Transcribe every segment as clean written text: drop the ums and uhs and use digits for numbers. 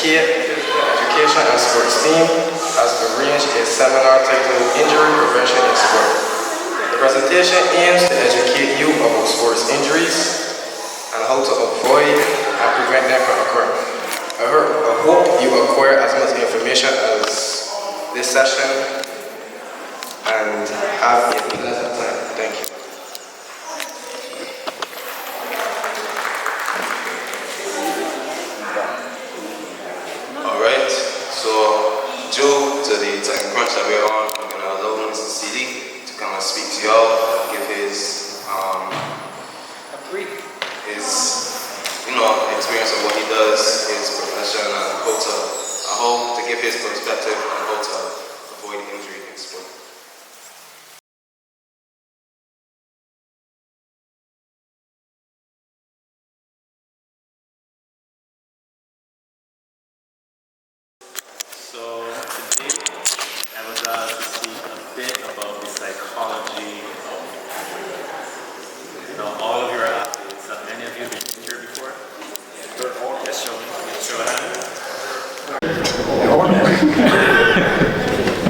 Physical Education and Sports team has arranged a seminar titled Injury Prevention in Sport. The presentation aims to educate you about sports injuries and how to avoid and prevent them from occurring. I hope you acquire as much information as this session and have a pleasant time. Thank you. Alright, so due to the time crunch that we're on, I'm going to allow Mr. CD to come and speak to y'all, give his experience of what he does, his profession, and how to give his perspective on how to avoid injury in sport. So today I was asked to speak a bit about the psychology of injury. All of your athletes, have many of you been injured before? Yes, show a hand.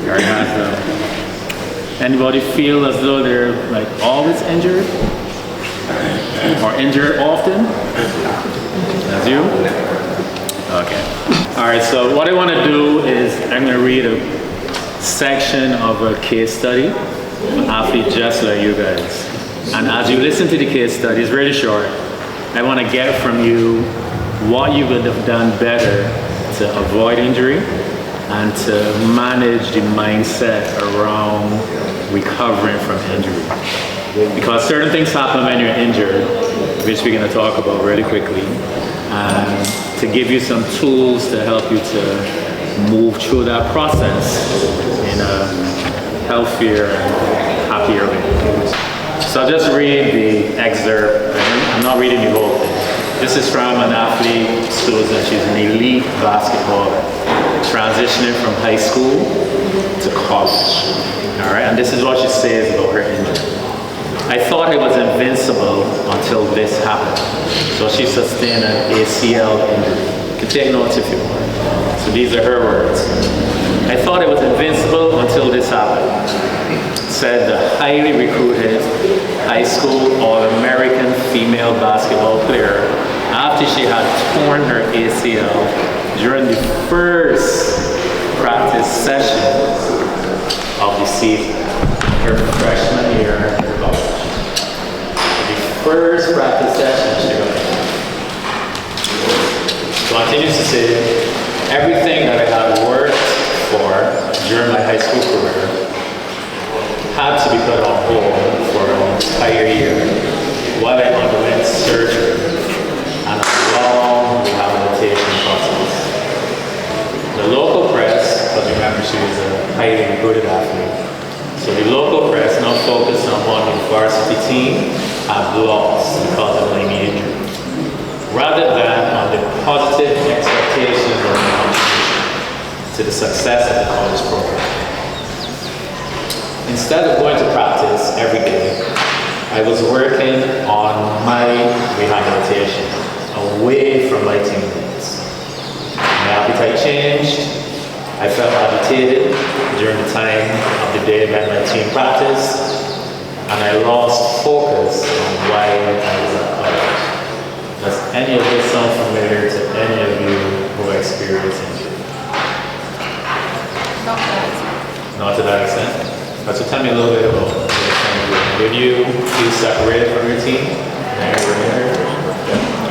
Very nice. Anybody feel as though they're like always injured? Or injured often? That's you? Okay. Alright, so what I want to do is I'm going to read a section of a case study of an athlete just like you guys. And as you listen to the case study, it's really short. I want to get from you what you would have done better to avoid injury and to manage the mindset around recovering from injury. Because certain things happen when you're injured, which we're going to talk about really quickly, and to give you some tools to help you to move through that process in a healthier and happier way. So I'll just read the excerpt. I'm not reading the whole thing. This is from an athlete, Susan. She's an elite basketballer, transitioning from high school to college. All right, and this is what she says about her injury. I thought I was invincible until this happened. So she sustained an ACL injury. You can take notes if you want. So these are her words. I thought I was invincible until this happened, said the highly recruited high school All-American female basketball player after she had torn her ACL during the first practice session of the season, her freshman year in college. The first practice session she got. She continues to say, everything that I had worked for during my high school career had to be put on hold for an entire year while I underwent surgery and a long rehabilitation process. The local press, because remember she was a highly recruited athlete, so the local press now focused on what the varsity team had lost because of my injury, rather than on the positive expectations of the contribution to the success of the college program. Instead of going to practice every day, I was working on my rehabilitation away from my teammates. My appetite changed. I felt agitated during the time of the day when my team practiced, and I lost focus on why I was at college. Does any of this sound familiar to any of you who are experiencing it? Not to that extent. But so tell me a little bit about what you're trying to do. Did you feel separated from your team?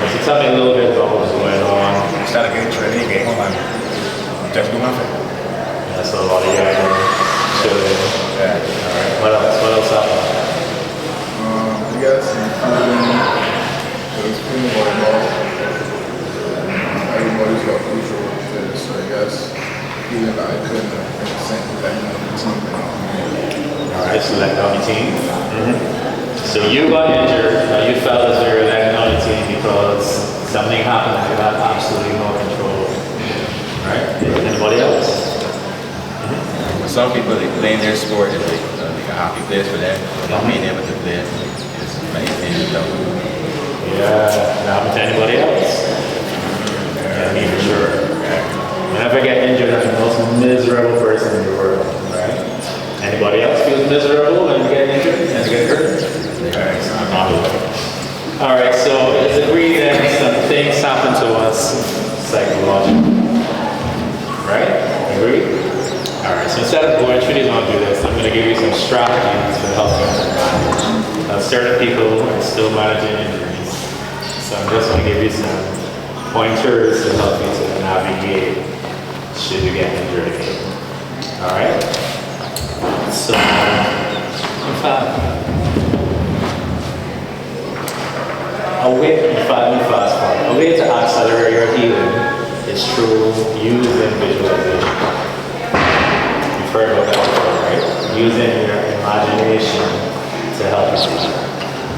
So tell me a little bit about what was going on. Started getting training, getting home, and just do nothing. That's a lot of you chilling. Yeah. All right. What else? What else happened? I guess it was pretty volleyball. Everybody's got crucial fit, so I guess even though I couldn't think that the team. Alright, so let on the team. So you got injured, you felt as though you were letting on the team because something happened that you had absolutely no control. Right? Anybody else? Some people, they play in their sport, and they got hockey players for that. Not being able to play is maintain the double. Yeah, not happened to anybody else? Yeah, me for sure. Whoever get injured is the most miserable person in the world, right? Anybody else feels miserable when you get injured and get hurt? Alright, so I'm not alone. Alright, so it's agreed that some things happen to us psychologically. Right? Agreed? Alright, so instead of going through these, I'll do this. I'm going to give you some strategies to help you manage. Now, certain people are still managing injuries. So I'm just going to give you some pointers to help you to navigate should you get injured again. Alright? So, in fact, a way to accelerate your healing is through using visualization. You've heard about that before, right? Using your imagination to help you.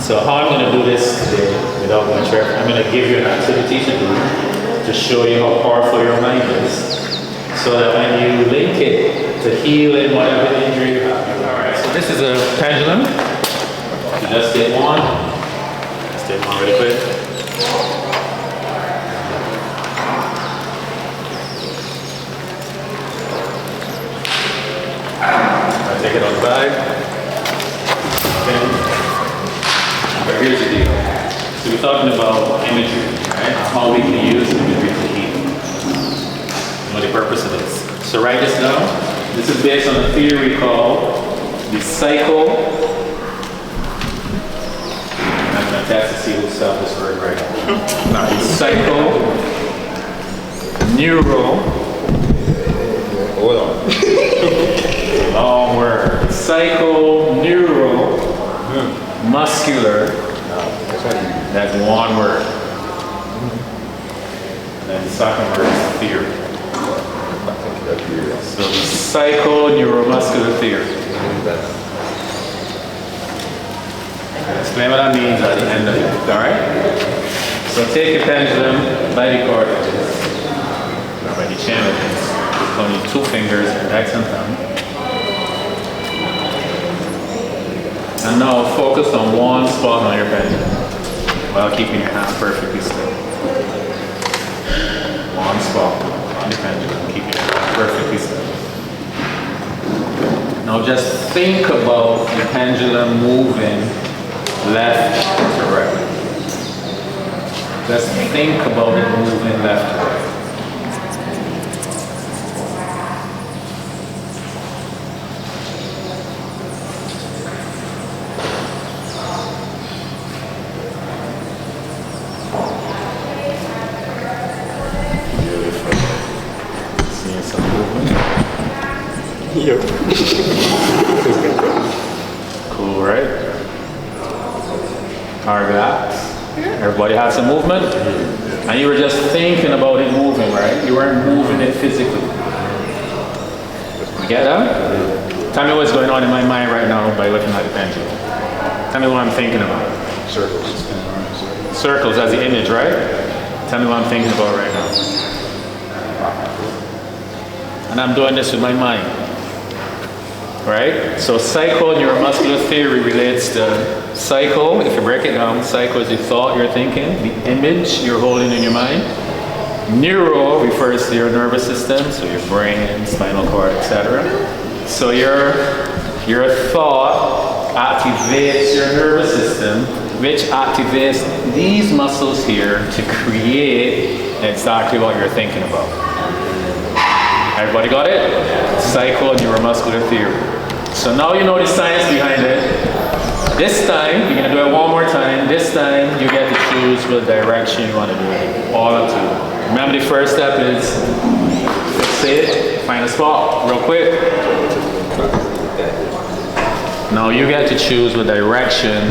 So how I'm going to do this today, without going through, I'm going to give you an activity to do to show you how powerful your mind is, so that when you link it to healing whatever injury you have. Alright, so this is a pendulum. You just take one. Just take one really quick. Take it on the bag. Okay. But here's the deal. So we're talking about imagery, right? How we can use imagery to heal. What the purpose of this. So write this down. This is based on a theory called the psycho. I'm going to test to see who spelled this word right. Now, the psycho, neuro. Hold on. Long word. Psycho, neuro, muscular. That's one word. And the second word is theory. So psycho, neuromuscular theory. I'll explain what that means at the end of it. Alright? So take your pendulum by the cord, or by the channel. Only 2 fingers, index and thumb. And now focus on one spot on your pendulum while keeping your hand perfectly still. One spot on the pendulum, keeping your hand perfectly still. Now just think about the pendulum moving left to right. Just think about it moving left to right. Cool, right? Alright, relax. Everybody has some movement? And you were just thinking about it moving, right? You weren't moving it physically. You get that? Tell me what's going on in my mind right now by looking at the pendulum. Tell me what I'm thinking about. Circles. Circles as the image, right? Tell me what I'm thinking about right now. And I'm doing this with my mind. Right? So psycho-neuromuscular theory relates to psycho. If you break it down, psycho is the thought you're thinking, the image you're holding in your mind. Neuro refers to your nervous system, so your brain, spinal cord, etc. So your thought activates your nervous system, which activates these muscles here to create exactly what you're thinking about. Everybody got it? Psycho-neuromuscular theory. So now you know the science behind it. This time, you're going to do it one more time. This time, you get to choose what direction you want to do it. All up to you. Remember, the first step is say it, find a spot, real quick. Now you get to choose what direction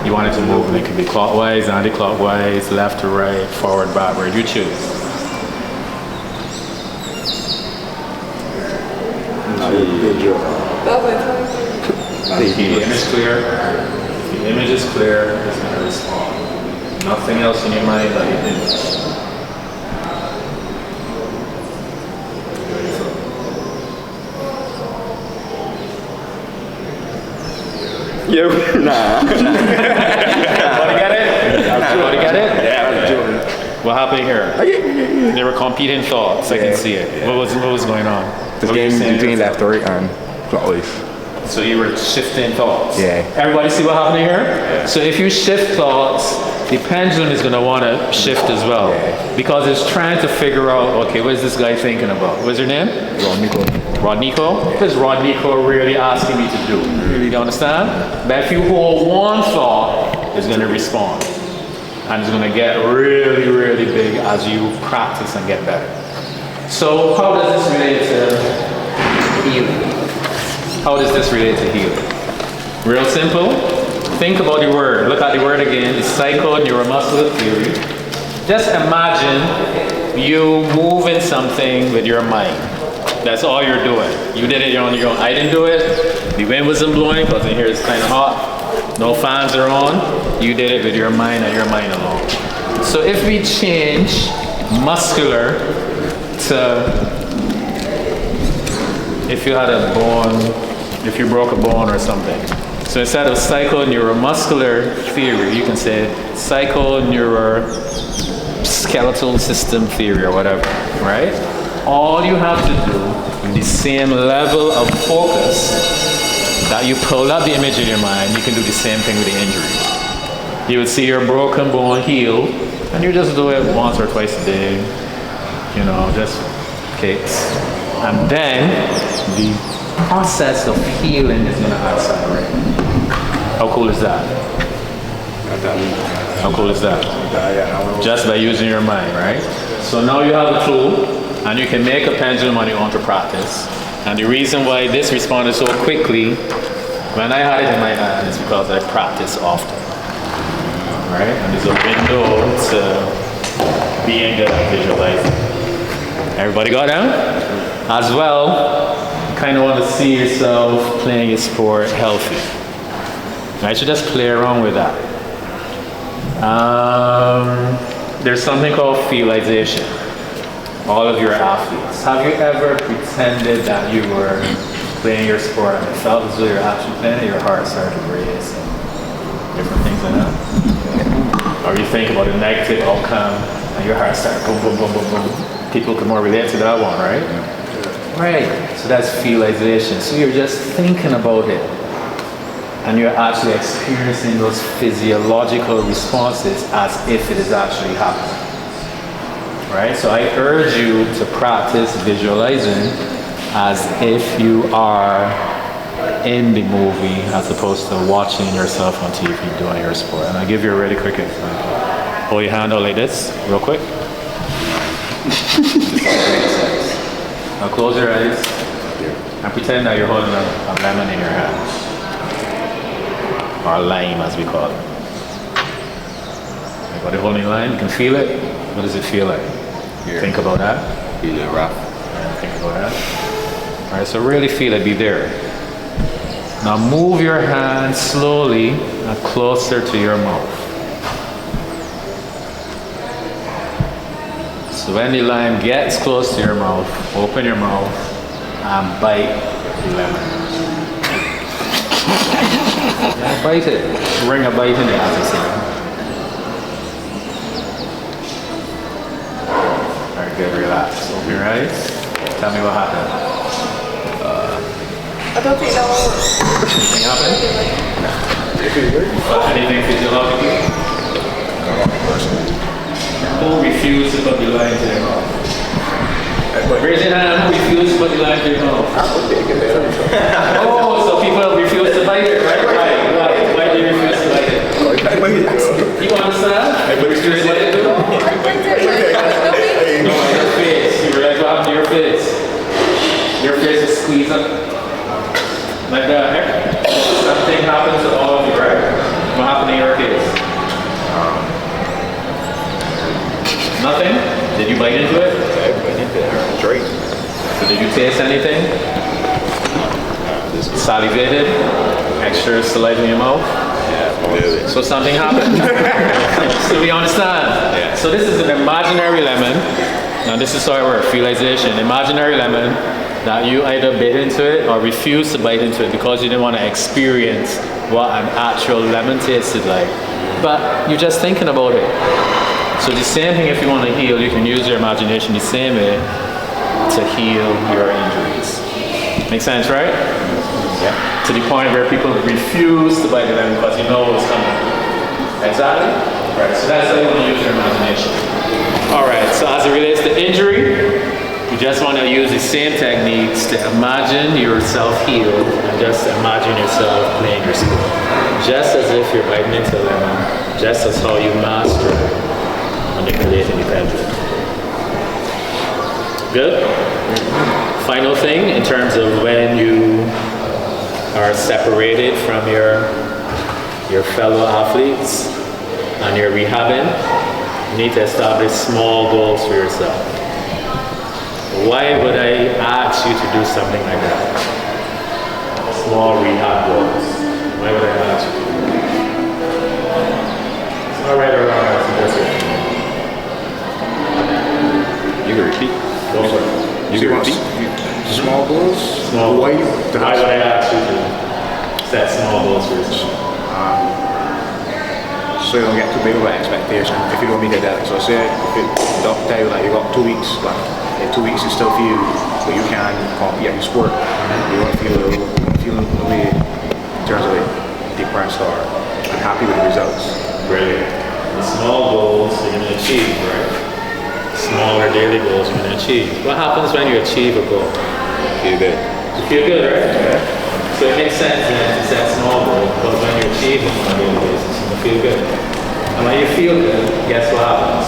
you want it to move. It could be clockwise, anti-clockwise, left to right, forward, backward. You choose. The image is clear. The image is clear. It's going to respond. Nothing else in your mind but the image. Nah. Everybody get it? Everybody get it? Yeah, I'm doing it. What happened here? They were competing thoughts. I can see it. What was going on? Just getting left, right, and clockwise. So you were shifting thoughts. Yeah. Everybody see what happened here? Yeah. So if you shift thoughts, the pendulum is going to want to shift as well. Yeah. Because it's trying to figure out, okay, what is this guy thinking about? What's your name? Rodnico. Rodnico? What is Rodnico really asking me to do? You understand? But if you hold one thought, it's going to respond. And it's going to get really, really big as you practice and get better. So how does this relate to healing? How does this relate to healing? Real simple. Think about the word. Look at the word again. The psycho-neuromuscular theory. Just imagine you moving something with your mind. That's all you're doing. You did it on your own. I didn't do it. The wind wasn't blowing because in here it's kind of hot. No fans are on. You did it with your mind and your mind alone. So if we change muscular to, if you had a bone, if you broke a bone or something. So instead of psycho-neuromuscular theory, you can say psycho-neuroskeletal system theory or whatever, right? All you have to do, in the same level of focus that you pull up the image in your mind, you can do the same thing with the injury. You would see your broken bone heal, and you just do it once or twice a day, you know, just kicks. And then the process of healing is going to accelerate. How cool is that? How cool is that? Just by using your mind, right? So now you have a tool, and you can make a pendulum on your own to practice. And the reason why this responded so quickly when I had it in my hand is because I practice often, right? And there's a window to being good at visualizing. Everybody got down? As well, you kind of want to see yourself playing a sport healthy. Right? So just play around with that. There's something called feelization. All of your athletes. Have you ever pretended that you were playing your sport and it felt as though you're actually playing it, your heart started to race and different things like that? Or you think about a negative outcome and your heart started boom, boom, boom, boom, boom. People can more relate to that one, right? Right. So that's feelization. So you're just thinking about it. And you're actually experiencing those physiological responses as if it is actually happening. Right? So I urge you to practice visualizing as if you are in the movie as opposed to watching yourself on TV doing your sport. And I'll give you a really quick example. Hold your hand out like this, real quick. Now close your eyes and pretend that you're holding a lemon in your hand. Or lime, as we call it. Everybody holding lime, you can feel it. What does it feel like? Here. Think about that. Feel it rough. Think about that. All right, so really feel it, be there. Now move your hand slowly and closer to your mouth. So when the lime gets close to your mouth, open your mouth and bite the lemon. Yeah, bite it. Bring a bite in the opposite. Alright, good, relax. Open your eyes. Tell me what happened. I don't think that will work. Anything happened? Anything physiologically? Who refused to put the line to their mouth? Raise your hand, who refused to put the line to their mouth? Oh, so people refuse to bite it, right? Right. Why do you refuse to bite it? You understand? You refuse to bite it? No, your face. You realize what happened to your face? Your face is squeezed up. Like that. Something happened to all of you, right? What happened in your case? Nothing? Did you bite into it? I bite into it. Straight. So did you taste anything? Salivated? Extra saliva in your mouth? Yeah. So something happened. So we understand. Yeah. So this is an imaginary lemon. Now this is how it works, feelization. Imaginary lemon that you either bit into it or refuse to bite into it because you didn't want to experience what an actual lemon tasted like. But you're just thinking about it. So the same thing, if you want to heal, you can use your imagination the same way to heal your injuries. Make sense, right? Yeah. To the point where people refuse to bite the lemon because you know it's coming. Exactly? Right. So that's how you want to use your imagination. All right. So as it relates to injury, you just want to use the same techniques to imagine yourself healed and just imagine yourself playing your sport. Just as if you're biting into a lemon, just as how you master manipulating the pendulum. Good? Final thing, in terms of when you are separated from your fellow athletes and you're rehabbing, you need to establish small goals for yourself. Why would I ask you to do something like that? Small rehab goals. Why would I ask you to do that? It's not right or wrong, I suggest it. You can repeat. Go for it. You can repeat. Small goals? Small Why goals. Why would I ask you to set small goals for yourself? So you don't get too big of an expectation if you don't meet a deadline. So say if it don't tell you like you got 2 weeks, but in 2 weeks you still feel but you can compete at your sport. You don't feel the way in terms of like depressed or unhappy with the results. Brilliant. The small goals you're going to achieve, right? Smaller daily goals you're going to achieve. What happens when you achieve a goal? Feel good. You feel good, right? Yeah. So it makes sense then to set small goals because when you achieve them on a daily basis, you feel good. And when you feel good, guess what happens?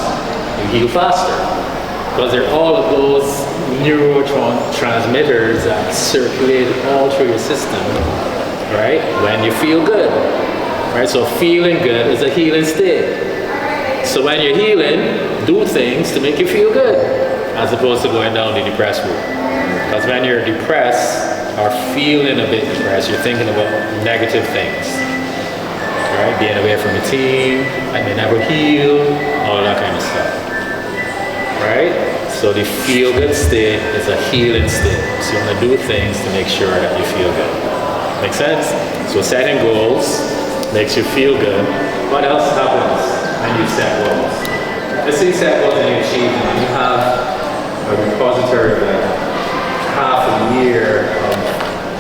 You heal faster. Because they're all of those neurotransmitters that circulate all through your system, right? When you feel good, right? So feeling good is a healing state. So when you're healing, do things to make you feel good, as opposed to going down the depressed route. Because when you're depressed or feeling a bit depressed, you're thinking about negative things, right? Being away from the team, I may never heal, all that kind of stuff, right? So the feel-good state is a healing state. So you want to do things to make sure that you feel good. Make sense? So setting goals makes you feel good. What else happens when you set goals? Let's say you set goals and you achieve them. You have a repository of like half a year of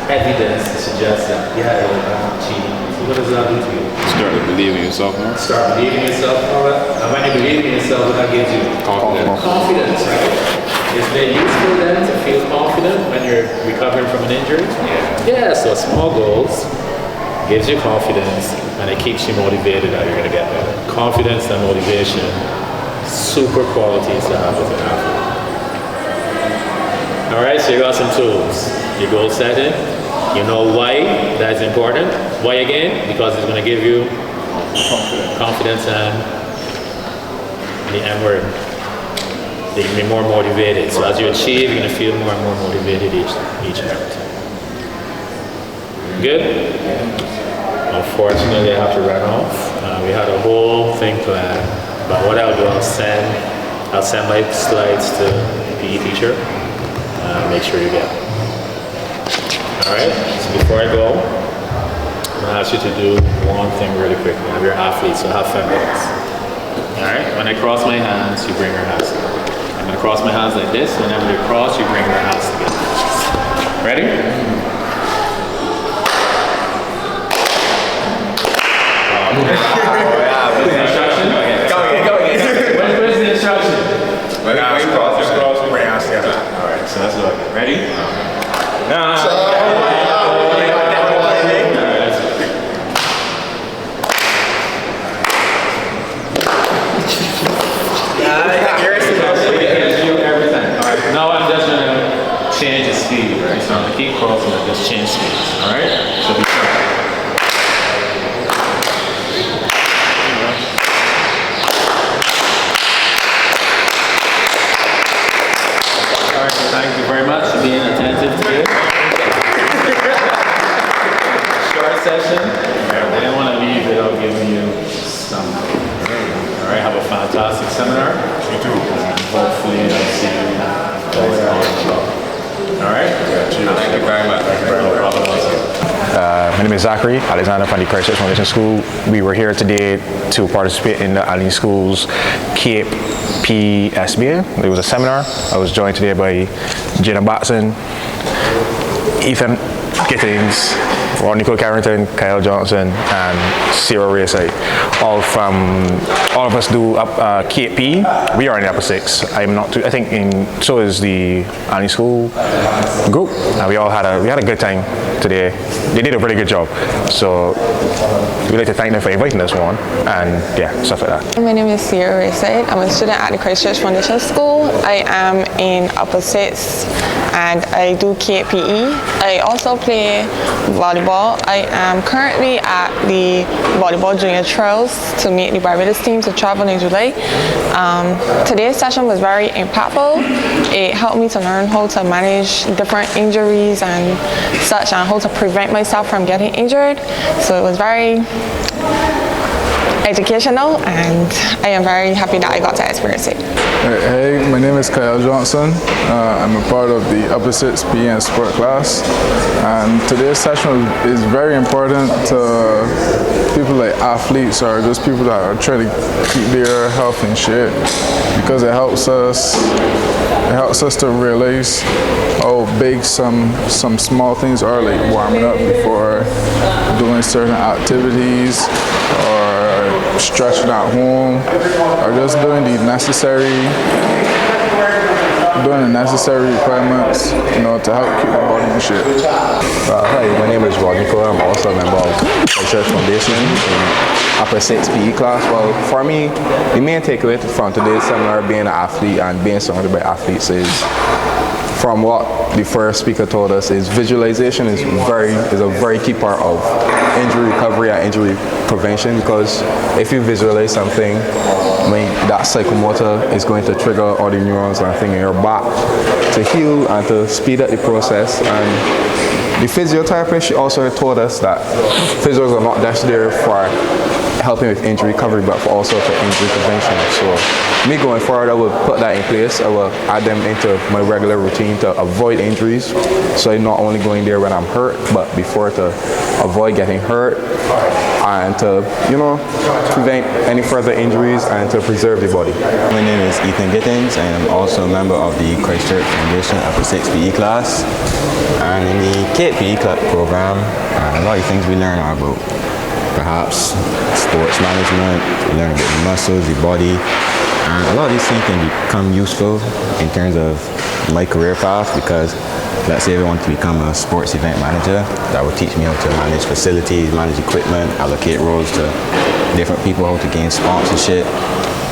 evidence to suggest that, yeah, I'm achieving. So what does that do to you? Start to believe in yourself more. Start believing in yourself more. And when you believe in yourself, what that gives you? Confidence, right? Is it useful then to feel confident when you're recovering from an injury? Yeah, so small goals gives you confidence and it keeps you motivated that you're going to get better. Confidence and motivation, super qualities to have with an athlete. Alright, so you got some tools. Your goal setting, you know why that's important. Why again? Because it's going to give you confidence and the M word. They can be more motivated. So as you achieve, you're going to feel more and more motivated each and every time. Good? Unfortunately, I have to run off. We had a whole thing planned, but what I'll do, I'll send my slides to the PE teacher. Make sure you get them. All right. So before I go, I'm gonna ask you to do one thing really quickly. Have your athletes, so have 5 minutes. All right. When I cross my hands, you bring your hands together. I'm gonna cross my hands like this. Whenever you cross, you bring your hands together. Ready? Go again. Where's the instruction? When you cross, bring your hands together. All right, so let's go again. Ready? Every time. All right. Now I'm just gonna change the speed, right? So I'm gonna keep crossing and just change speeds. All right. So be careful. Thank you very much for being attentive today. Short session. I didn't want to leave without giving you something. All right, have a fantastic seminar. You too. Hopefully, I'll see you next time. All right? Thank you very much. No problem. name is Zachary Alexander from the Christchurch Foundation School. We were here today to participate in the Alleyne School's CAPE SBA. It was a seminar. I was joined today by Jenna Batson, Ethan Gittings, Nicole Carrington, Kyle Johnson, and Sarah Rayside. All of us do CAPE. We are in the upper 6. I'm not too, I think so is the Alleyne School group. And we had a good time today. They did a pretty good job. So we'd like to thank them for inviting us on, and yeah, stuff like that. My name is Sarah Rayside. I'm a student at the Christchurch Foundation School. I am in upper 6 and I do CAPE. I also play volleyball. I am currently at the volleyball junior trials to meet the Barbados team to travel in July. Today's session was very impactful. It helped me to learn how to manage different injuries and such, and how to prevent myself from getting injured. So it was very educational, and I am very happy that I got to experience it. Hey, my name is Kyle Johnson. I'm a part of the Upper 6 PE and Sport class, and today's session is very important to people like athletes or just people that are trying to keep their health in shape, because it helps us to realize how big some small things are, like warming up before doing certain activities, or stretching at home, or just doing the necessary requirements, to help keep the body in shape. Hi, my name is Rodnico. I'm also a member of the Church Foundation in Upper 6 PE class. Well, for me, the main takeaway from today's seminar, being an athlete and being surrounded by athletes, is from what the first speaker told us, is visualization is a very key part of injury recovery and injury prevention, because if you visualize something, that psychomotor is going to trigger all the neurons and things in your back to heal and to speed up the process. And the physiotherapist also told us that physios are not just there for helping with injury recovery, but also for injury prevention. So me going forward, I will put that in place. I will add them into my regular routine to avoid injuries. So I'm not only going there when I'm hurt, but before, to avoid getting hurt and to, prevent any further injuries and to preserve the body. My name is Ethan Gittings, and I'm also a member of the Christchurch Foundation Upper 6 PE class. And in the CAPE club program, a lot of things we learn are about perhaps sports management. We learn about the muscles, the body, and a lot of these things can become useful in terms of my career path, because let's say I want to become a sports event manager. That will teach me how to manage facilities, manage equipment, allocate roles to different people, how to gain sponsorship.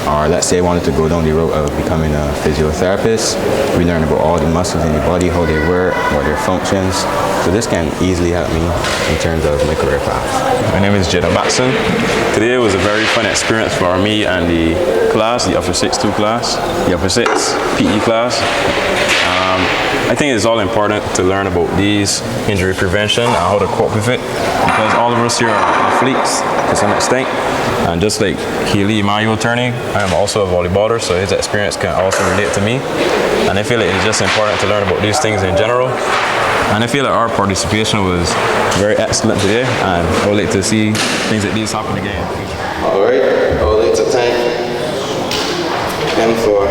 Or let's say I wanted to go down the road of becoming a physiotherapist. We learn about all the muscles in the body, how they work, what their functions. So this can easily help me in terms of my career path. My name is Jenna Batson. Today was a very fun experience for me and the class, the Upper 6-2 class, the Upper 6 PE class. I think it's all important to learn about these injury prevention and how to cope with it, because all of us here are athletes to some extent. And just like Healy Emmanuel Turney, I am also a volleyballer, so his experience can also relate to me. And I feel like it's just important to learn about these things in general. And I feel like our participation was very excellent today, and I would like to see things like these happen again in the future. All right, I would like to thank him for,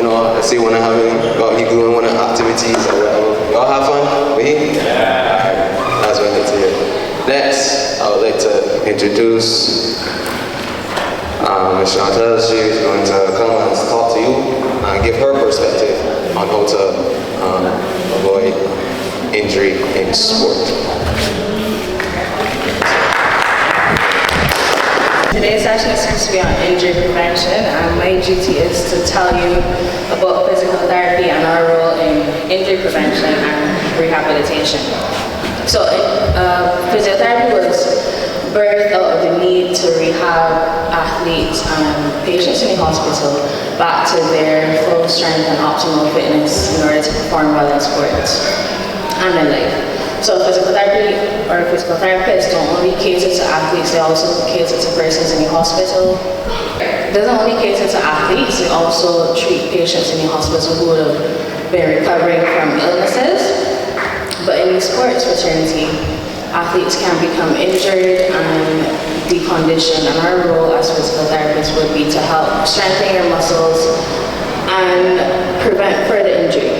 I see when I got you doing one of the activities or whatever. Y'all have fun? We? Yeah. That's what I like to hear. Next, I would like to introduce Ms. Chantelle. She is going to come and talk to you and give her perspective on how to avoid injury in sport. Today's session seems to be on injury prevention, and my duty is to tell you about physical therapy and our role in injury prevention and rehabilitation. So physiotherapy was birthed out of the need to rehab athletes and patients in the hospital back to their full strength and optimal fitness in order to perform well in sports and in life. So physical therapy or physical therapists don't only cater to athletes, they also cater to persons in the hospital. It doesn't only cater to athletes, they also treat patients in the hospital who would have been recovering from illnesses. But in the sports fraternity, athletes can become injured and deconditioned, and our role as physical therapists would be to help strengthen your muscles and prevent further injury.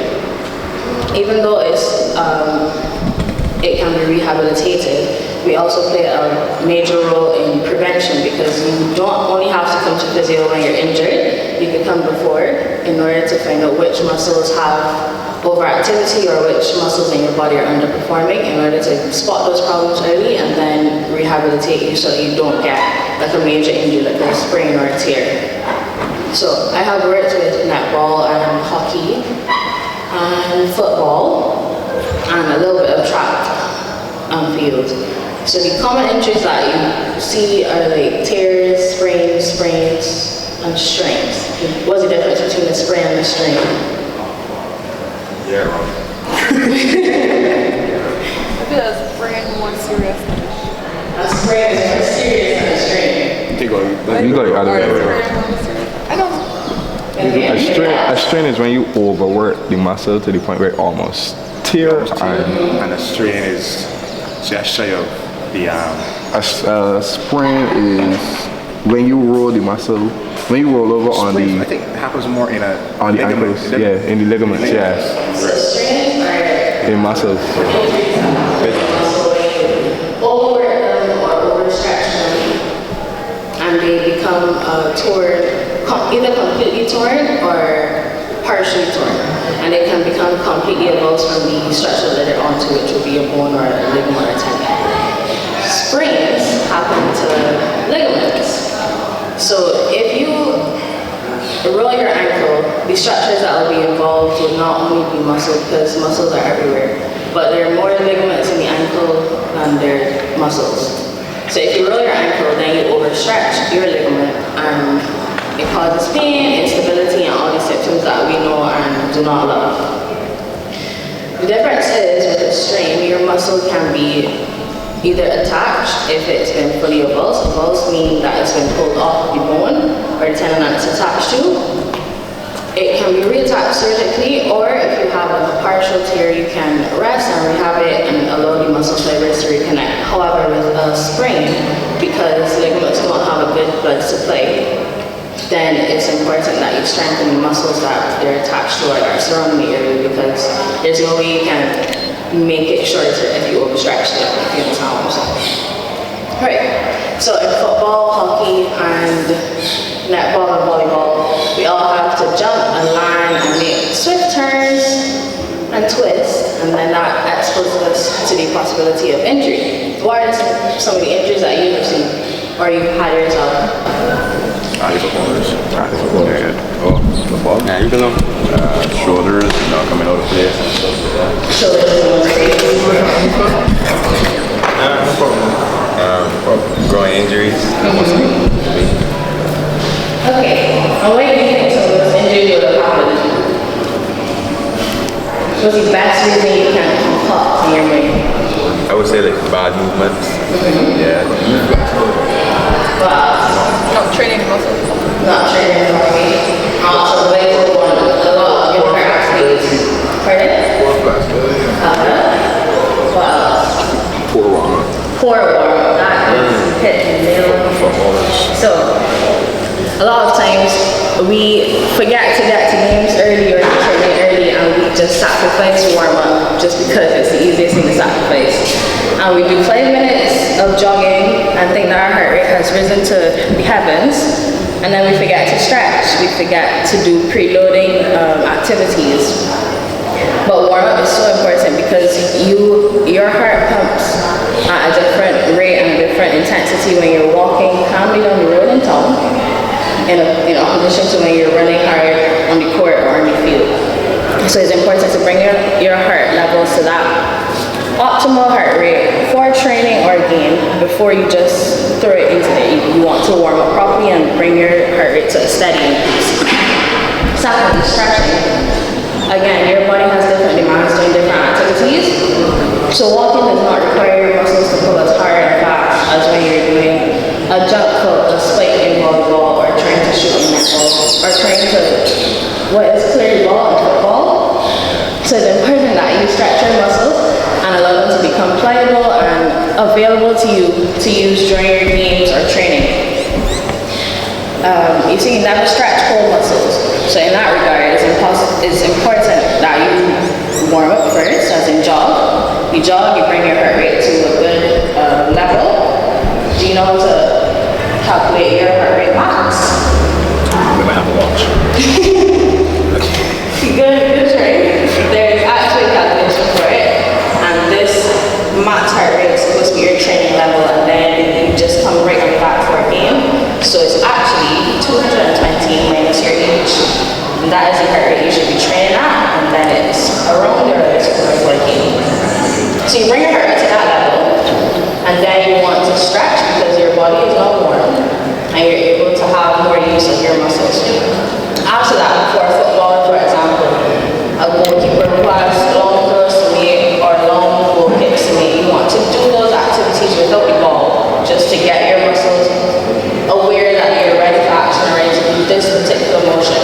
Even though it can be rehabilitated, we also play a major role in prevention, because you don't only have to come to physio when you're injured. You can come before in order to find out which muscles have overactivity or which muscles in your body are underperforming, in order to spot those problems early and then rehabilitate you so that you don't get like a major injury like a sprain or a tear. So I have worked with netball and hockey and football and a little bit of track on field. So the common injuries that you see are like tears, sprains, and strains. What's the difference between a sprain and a strain? Yeah. I feel a sprain more serious. A sprain is more serious than a strain. You got it out of there. I know. A strain is when you overwork the muscle to the point where it almost tears. And a strain is just shy of the A sprain is when you roll the muscle, when you roll over on I the think it happens more in on the ankles, in the ligaments, yes. So strains are In muscles. overwork them or overstretch them, and they become torn, either completely torn or partially torn, and they can become completely avulsed from the structure that they're onto, which would be a bone or a ligament or a tendon. Sprains happen to ligaments. So if you roll your ankle, the structures that will be involved would not only be muscle, because muscles are everywhere, but there are more ligaments in the ankle than there are muscles. So if you roll your ankle, then you overstretch your ligament, and it causes pain, instability, and all these symptoms that we know and do not love. The difference is with a strain, your muscle can be either attached if it's been fully avulsed. Avulsed means that it's been pulled off the bone or the tendon that it's attached to. It can be reattached surgically, or if you have a partial tear, you can rest and rehab it and allow the muscle fibers to reconnect. However, with a sprain, because ligaments don't have a good blood supply, then it's important that you strengthen the muscles that they're attached to or that are surrounding the area, because there's no way you can make it shorter if you overstretch it, if you understand what I'm saying. Right, so in football, hockey, and netball and volleyball, we all have to jump and land and make swift turns and twist, and then that exposes us to the possibility of injury. What are some of the injuries that you have seen or you've had yourself? Footballers. Oh, football? Yeah, you can know. Shoulders, coming out of place and stuff like that. Growing injuries. Okay, and what do you think some of those injuries would have happened? What's the best reason you can concoct in your brain? I would say like bad movements. Yeah. Not training muscles. Not training muscles. Also, way to one. A lot of different athletes. Pardon? What else? Poor warm-up. Poor warm-up. That is hit the nail. So, a lot of times we forget to get to games early or to train early, and we just sacrifice warm-up just because it's the easiest thing to sacrifice. And we do 5 minutes of jogging and think that our heart rate has risen to the heavens, and then we forget to stretch, we forget to do preloading activities. But warm-up is so important because your heart pumps at a different rate and a different intensity when you're walking calmly down the road in town, in opposition to when you're running hard on the court or on the field. So it's important to bring your heart levels to that optimal heart rate for training or game before you just throw it into it. You want to warm up properly and bring your heart rate to a steady increase. Secondly, stretching. Again, your body has different demands doing different activities. So walking does not require your muscles to pull as hard and fast as when you're doing a jump called a spike in volleyball, or trying to shoot in netball, or trying to what is clearly ball in football. So it's important that you stretch your muscles and allow allow them to become pliable and available to you to use during your games or training. You see, you never stretch whole muscles. So in that regard, it's important that you warm up first, as in jog. You jog, you bring your heart rate to a good level. Do you know how to calculate your heart rate max? We might have a watch. Good try. There's actually a calculation for it. And this max heart rate is supposed to be your training level, and then you just come right on back for a game. So it's actually 220 minus your age. And that is the heart rate you should be training at, and then it's around your score for a game. So you bring your heart rate to that level, and then you want to stretch because your body is not warm, and you're able to have more use of your muscles. After that, for a footballer, for example, a goalkeeper who has long throws to make or long goal kicks to make, you want to do those activities without the ball, just to get your muscles aware that you're ready for action or ready to do this particular motion.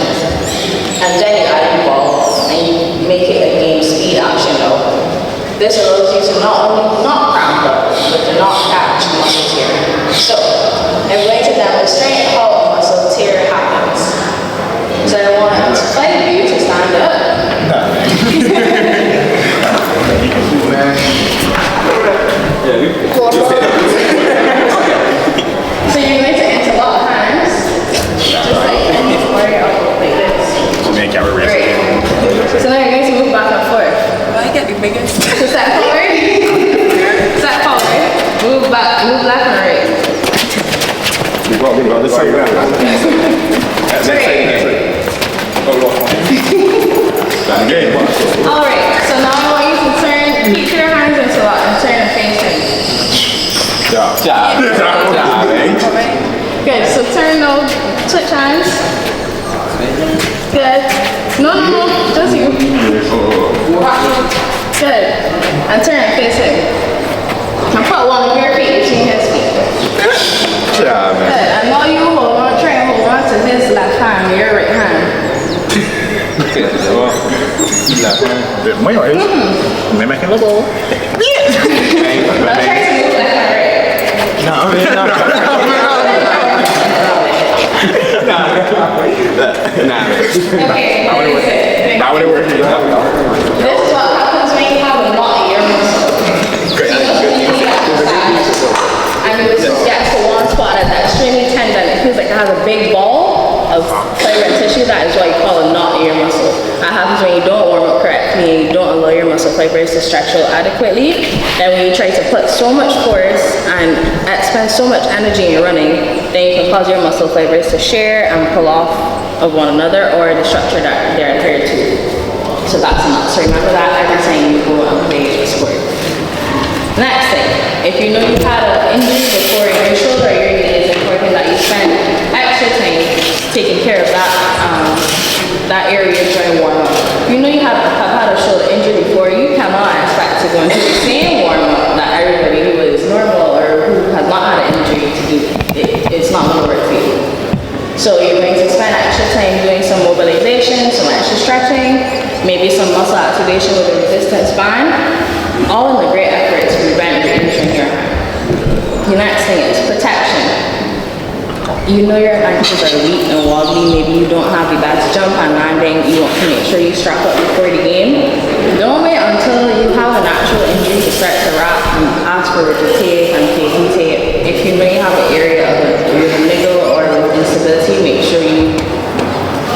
And then you add the ball and you make it a game speed action though. This allows you to not only not cramp up, but to not catch muscle tear. So I'm going to demonstrate how a muscle tear happens. So I want 5 of you to stand up. So you're going to interlock hands, just like this. So make our race. Great. So now you're going to move back and forth. I get the biggest. So step forward. Step forward. Move back. Move left and right. We got this side. Alright, so now I want you to turn, keep your hands interlocked and turn and face him. Good, so turn now, switch hands. Good. No, just you. Good. And turn and face him. And put one of your feet between his feet. Good. And now you try and hold on to his left hand, your right hand. Mấy hỏi mấy mấy cái logo. Now try to move left and right. No. Okay, That would work. this is what happens when you have a knot in your muscle. And you just get to one spot and that's extremely tendon. It feels like it has a big ball of fibrous tissue. That is what you call a knot in your muscle. That happens when you don't warm up correctly, you don't allow your muscle fibers to stretch out adequately. Then when you try to put so much force and expend so much energy in your running, then you can cause your muscle fibers to shear and pull off of one another or the structure that they're adhered to. So that's a knot. So remember that every time you go and play a sport. Next thing, if you know you've had an injury before in your shoulder or your knee, it's important that you spend extra time taking care of that area during warm-up. If you know you have had a shoulder injury before, you cannot expect to go into the same warm-up that everybody who is normal or who has not had an injury to do. It's not going to work for you. So you're going to spend extra time doing some mobilization, some extra stretching, maybe some muscle activation with a resistance band, all in a great effort to prevent your injury in your hand. The next thing is protection. You know your ankles are weak and wobbly, maybe you don't have the best jump and landing, you want to make sure you strap up before the game. Don't wait until you have an actual injury to start to wrap and ask for rigid tape and KP tape. If you know you have an area of a niggle or instability, make sure you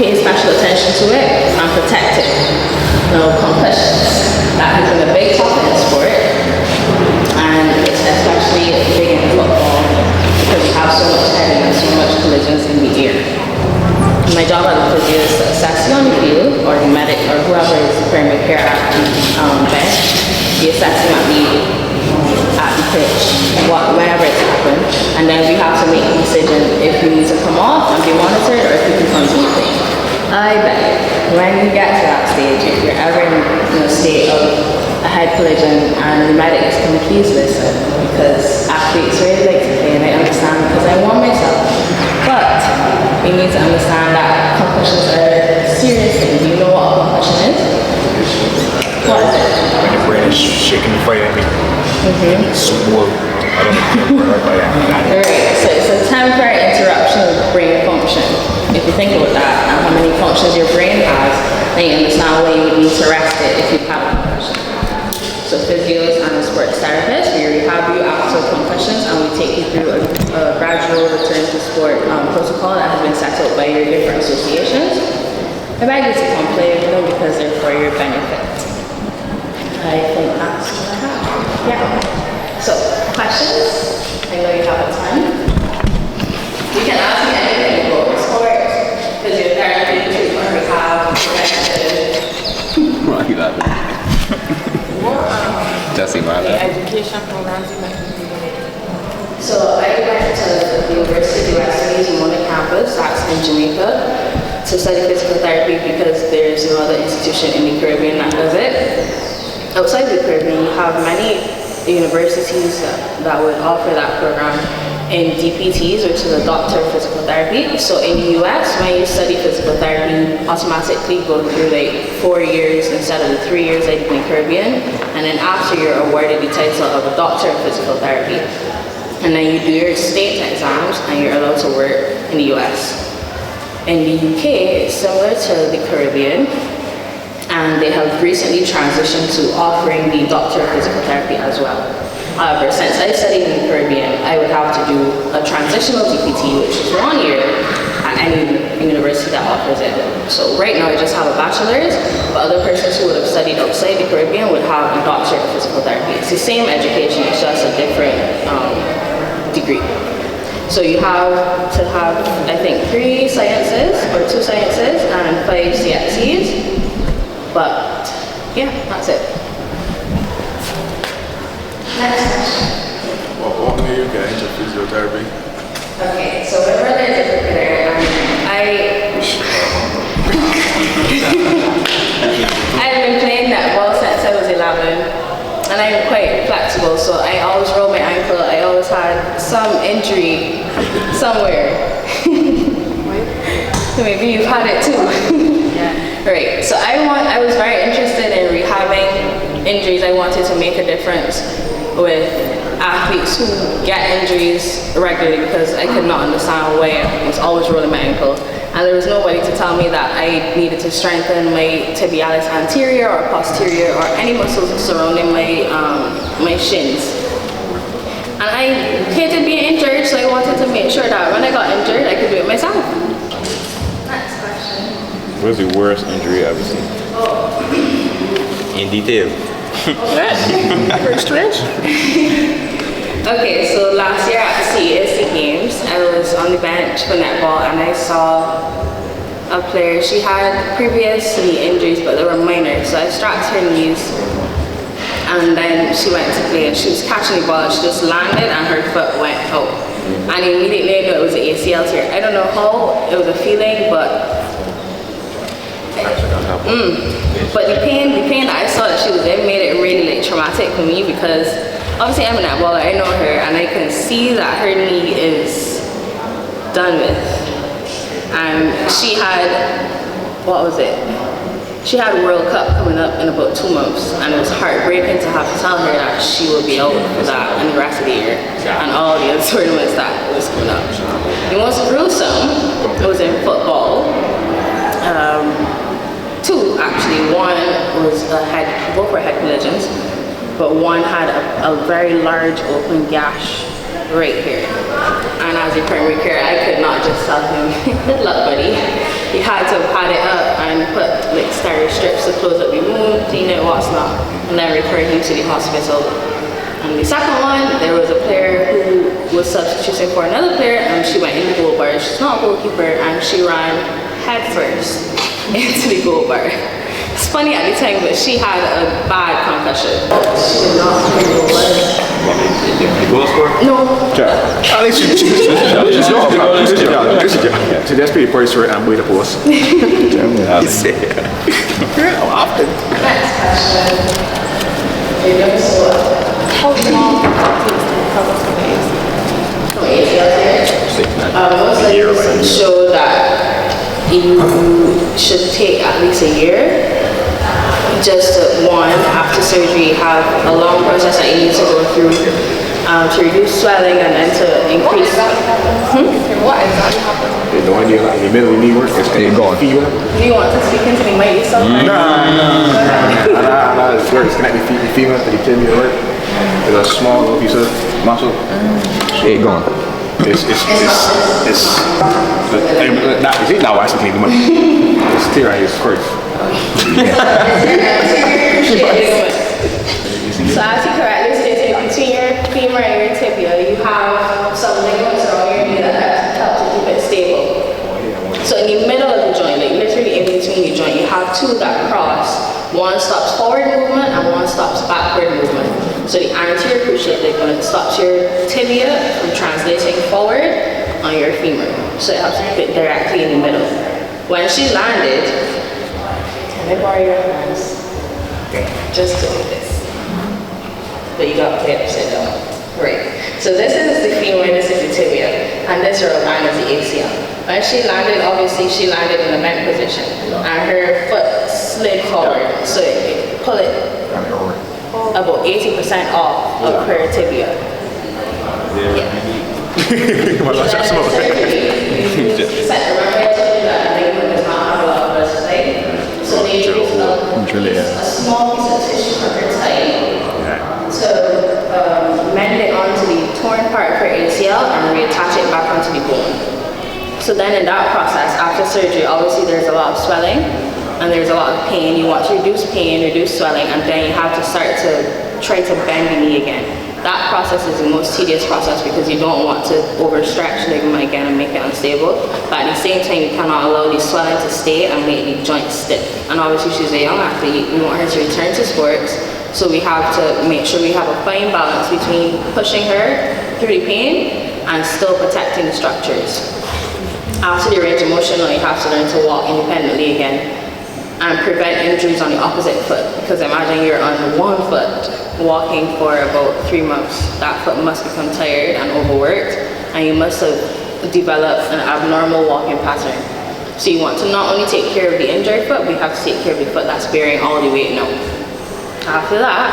pay special attention to it and protect it. Now, concussions. That has been a big topic in sport, and it's especially big in football because we have so much heading and so much collisions in the air. My job as a physio is to assess you on the field, or the medic, or whoever is the primary care at the bench. We assess him at the pitch, whenever it's happened, and then we have to make a decision if he needs to come off and be monitored or if he can continue playing. I bet when you get to that stage, if you're ever in a state of a head collision and the medic is coming, please listen, because athletes really like to play and I understand because I want myself. But you need to understand that concussions are serious things. Do you know what a concussion is? What is it? When your brain is shaking, fighting, Small. I don't know if you Alright, so it's a temporary interruption of brain function. If you think about that, and how many functions your brain has, then you understand why you need to rest it if you have a concussion. So physios and sports therapists, we rehab you after concussions and we take you through a gradual return to sport protocol that has been set up by your different associations. I beg you to come play with them because they're for your benefit. I think that's what I have. Yeah. So, questions? I know you have a ton. You can ask me anything about sport, physiotherapy, treatment, rehab, prevention. What are you laughing? Jesse, my The lab. education programs you mentioned. So I went to the University of West Indies on the campus, that's in Jamaica, to study physical therapy because there's no other institution in the Caribbean that does it. Outside the Caribbean, you have many universities that would offer that program in DPTs, which is a doctor of physical therapy. So in the US, when you study physical therapy, you automatically go through like 4 years instead of the 3 years like in the Caribbean. And then after you're awarded the title of a doctor of physical therapy. And then you do your state exams and you're allowed to work in the US. In the UK, it's similar to the Caribbean. And they have recently transitioned to offering the doctor of physical therapy as well. However, since I studied in the Caribbean, I would have to do a transitional DPT, which is 1 year at any university that offers it. So right now I just have a bachelor's, but other persons who would have studied outside the Caribbean would have a doctor of physical therapy. It's the same education, it's just a different degree. So you have to have, I think, 3 sciences or 2 sciences and 5 CXCs. But yeah, that's it. Next question. What made you get into physiotherapy? Okay, so my brother is a cricketer and I've been playing netball since I was 11 and I'm quite flexible, so I always roll my ankle. I always had some injury somewhere. Maybe you've had it too. Right, so I was very interested in rehabbing injuries. I wanted to make a difference with athletes who get injuries regularly because I could not understand why I was always rolling my ankle. And there was nobody to tell me that I needed to strengthen my tibialis anterior or posterior or any muscles surrounding my shins. And I hated being injured, so I wanted to make sure that when I got injured, I could do it myself. Next question. What's the worst injury I've ever seen? In detail. Very strange. Okay, so last year at the CXC Games, I was on the bench for netball and I saw a player. She had previous knee injuries, but they were minor, so I strapped her knees. And then she went to play and she was catching the ball and she just landed and her foot went out. And immediately I knew it was an ACL tear. I don't know how it was a feeling, but the pain that I saw that she was in made it really traumatic for me because obviously I'm a netballer, I know her, and I can see that her knee is done with. And she had, She had World Cup coming up in about 2 months, and it was heartbreaking to have to tell her that she will be out for that and the rest of the year, and all the other tournaments that was coming up. The most gruesome was in football. 2 actually. One was both were head collisions, but one had a very large open gash right here. And as a primary care, I could not just tell him, good luck, buddy. He had to pad it up and put like styrene strips to close up the wound, clean it, what's not, and then refer him to the hospital. And the second one, there was a player who was substituting for another player, and she went in the goal bar. She's not a goalkeeper, and she ran headfirst into the goal bar. It's funny at the time, but she had a bad concussion. She did not play the goal bar. The goal scorer? No. At least you so that's pretty short and way to post. How often? Next question. How long does it take to recover from the ACL? From ACL tear? Most studies show that you should take at least a year. just one, after surgery, have a long process that you need to go through to reduce swelling and then to increase. What exactly happened? The one in the middle of the knee work is gone. Do you want to speak into the mic yourself? No. It's work. It's connected the femur to the tibia work. It's a small little piece of muscle. It gone. It's not why I still need the money. It's tear right here, it's first. So as you correctly stated, between your femur and your tibia, you have some ligaments around your knee that help to keep it stable. So in the middle of the joint, like literally in between the joint, you have two that cross. One stops forward movement and one stops backward movement. So the anterior cruciate ligament stops your tibia from translating forward on your femur. So it helps to fit directly in the middle. When she landed, can I borrow your hands? Just to do this. But you got to play upside down. Right. So this is the femur, this is the tibia, and this row line is the ACL. When she landed, obviously she landed in a bent position, and her foot slid forward. So it pull it about 80% off of her tibia. Yeah. So they use a small piece of tissue for her tight to mend it onto the torn part of her ACL and reattach it back onto the bone. So then in that process, after surgery, obviously there's a lot of swelling and there's a lot of pain. You want to reduce pain, reduce swelling, and then you have to start to try to bend the knee again. That process is the most tedious process because you don't want to overstretch the ligament again and make it unstable. But at the same time, you cannot allow the swelling to stay and make the joint stiff. And obviously she's a young athlete, we want her to return to sports. So we have to make sure we have a fine balance between pushing her through the pain and still protecting the structures. After the range of motion, you have to learn to walk independently again and prevent injuries on the opposite foot. Because imagine you're on one foot walking for about 3 months. That foot must become tired and overworked, and you must have developed an abnormal walking pattern. So you want to not only take care of the injured foot, but you have to take care of the foot that's bearing all the weight now. After that,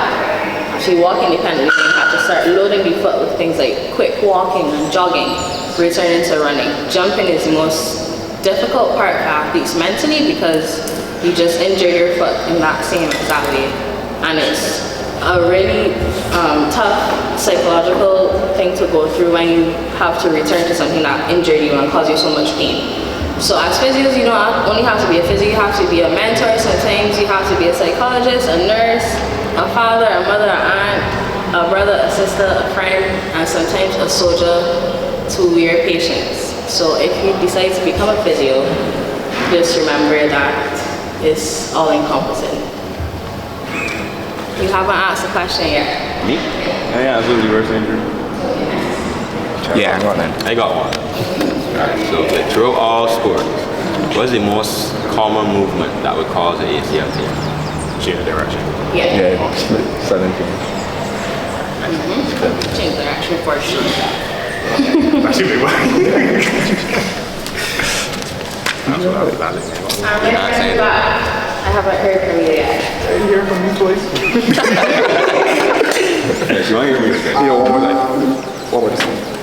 after you walk independently, you have to start loading the foot with things like quick walking and jogging, returning to running. Jumping is the most difficult part for athletes mentally because you just injure your foot in that same exact way. And it's a really tough psychological thing to go through when you have to return to something that injured you and caused you so much pain. So as physios, you don't only have to be a physio, you have to be a mentor. Sometimes you have to be a psychologist, a nurse, a father, a mother, an aunt, a brother, a sister, a friend, and sometimes a soldier to your patients. So if you decide to become a physio, just remember that it's all encompassing. You haven't asked a question yet. Me? Yeah, it's really reverse injury. Yeah, I got one. Alright, so like, throughout all sports, what is the most common movement that would cause an ACL tear? Change direction. Yeah. Sudden change. Change direction for sure. That's a big one. That's what I was about to say. I haven't heard from you yet. Hey, you hear from me twice? Yes, you want to hear me? One more time.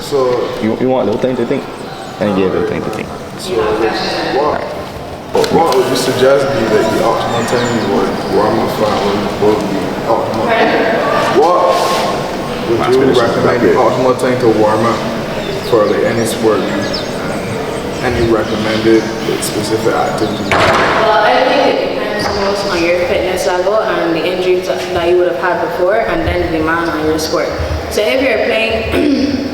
So You want a little thing to think? And give it a thing to think. What would you suggest be that the optimal time you would warm up for would be optimal? What would you recommend the optimal time to warm up for like any sport? Any recommended specific activity? Well, I think it depends most on your fitness level and the injuries that you would have had before, and then the demand on your sport. So if you're playing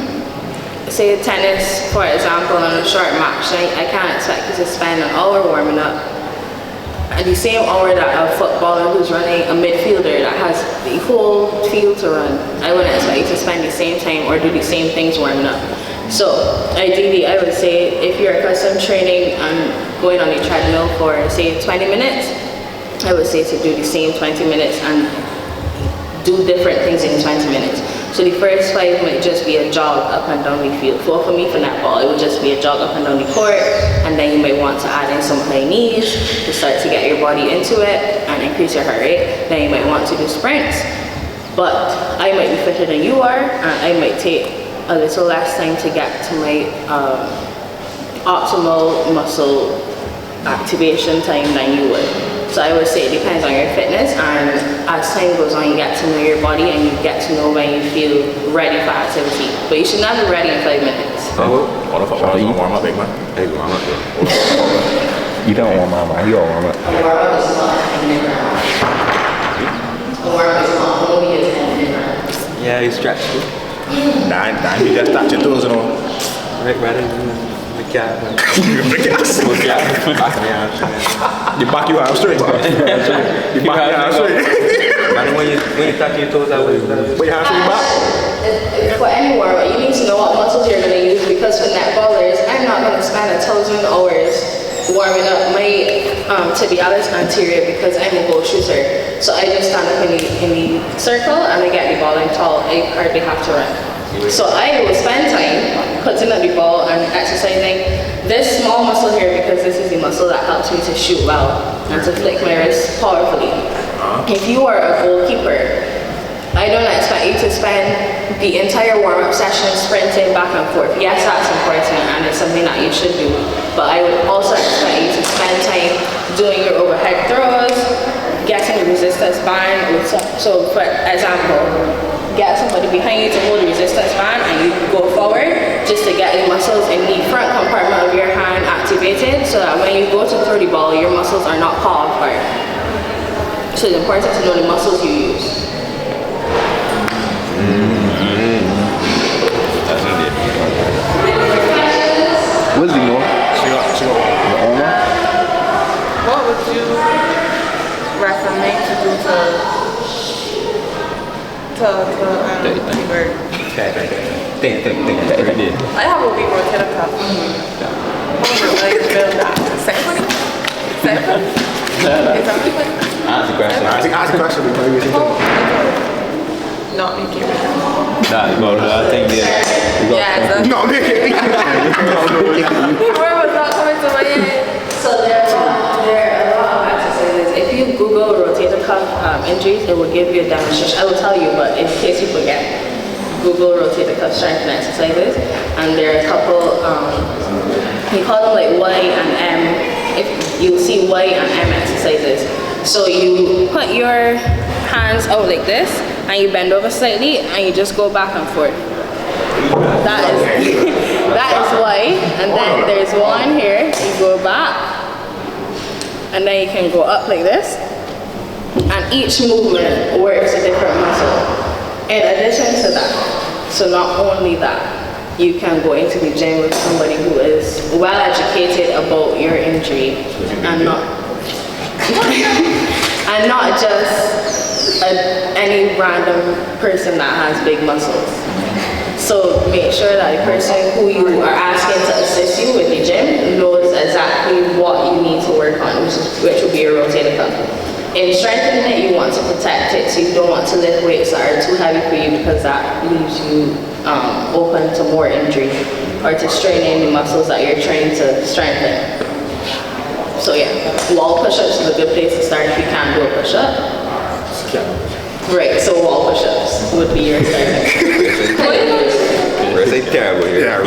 say tennis, for example, on a short match, I can't expect you to spend an hour warming up at the same hour that a footballer who's running, a midfielder that has the whole field to run, I wouldn't expect you to spend the same time or do the same things warming up. So ideally, I would say if you're accustomed training and going on a treadmill for say 20 minutes, I would say to do the same 20 minutes and do different things in 20 minutes. So the first 5 might just be a jog up and down the field. For me, for netball, it would just be a jog up and down the court, and then you might want to add in some high knees to start to get your body into it and increase your heart rate. Then you might want to do sprints. But I might be fitter than you are, and I might take a little less time to get to my optimal muscle activation time than you would. So I would say it depends on your fitness, and as time goes on, you get to know your body and you get to know when you feel ready for activity. But you should not be ready in 5 minutes. What if I want to warm up, big man? Hey, warm up. You don't warm up, man. You all warm up. A warm-up is not an inverse. A warm-up is not only a 10 inverse. Yeah, you stretch too. Nah, you just touch your toes and all. Right, right. The back you hamstring. The back you hamstring. And when you touch your toes, that way. But your hamstring back. For any warm-up, you need to know what muscles you're going to use, because for netballers, I'm not going to spend 1,000 hours warming up my tibialis anterior because I'm a goal shooter. So I just stand up in the circle and I get the ball in tall. I hardly have to run. So I will spend time putting up the ball and exercising this small muscle here, because this is the muscle that helps me to shoot well and to flick my wrist powerfully. If you are a goalkeeper, I don't expect you to spend the entire warm-up session sprinting back and forth. Yes, that's important and it's something that you should do, but I would also expect you to spend time doing your overhead throws, getting the resistance band. So for example, get somebody behind you to hold the resistance band and you go forward just to get the muscles in the front compartment of your hand activated, so that when you go to throw the ball, your muscles are not caught off guard. So it's important to know the muscles you use. What's the more? What would you recommend to do to revert? Think. I have a weak rotator cuff. Build that. Seven? Is that what? Ask the question. Ask the question. Not making it. I think Yeah, No, make it. where was that coming to my head? So there are a lot of exercises. If you Google rotator cuff injuries, it will give you a demonstration. I will tell you, but in case you forget, Google rotator cuff strength exercises, and there are a couple. We call them like Y and M. If you see Y and M exercises, so you put your hands out like this, and you bend over slightly, and you just go back and forth. That is Y, and then there's one here. You go back, and then you can go up like this, and each movement works a different muscle. In addition to that, so not only that, you can go into the gym with somebody who is well educated about your injury, and not just any random person that has big muscles. So make sure that the person who you are asking to assist you with the gym knows exactly what you need to work on, which will be your rotator cuff. In strengthening it, you want to protect it, so you don't want to lift weights that are too heavy for you, because that leaves you open to more injury or to straining the muscles that you're trying to strengthen. So yeah, wall push-ups is a good place to start if you can't do a push-up. Right, so wall push-ups would be your starting. We're terrible here. Yeah,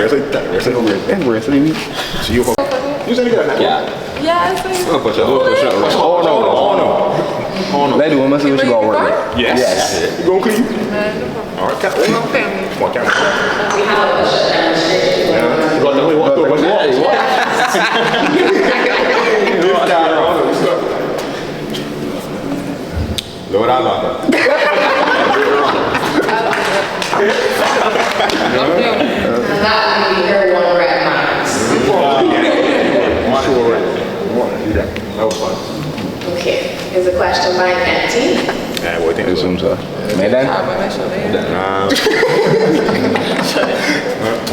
wrestling week. So you said you got that? Yeah. Yeah, I think. We'll push up. Oh no. Let's do one muscle which you gonna work with. Yes. You going clean? All right, count. One count. We have a push-up demonstration. You got the way walk through. Lord, I love that. And that would be your 1 rep max. That was fun. Okay, is the question bank empty? Yeah, what do you think?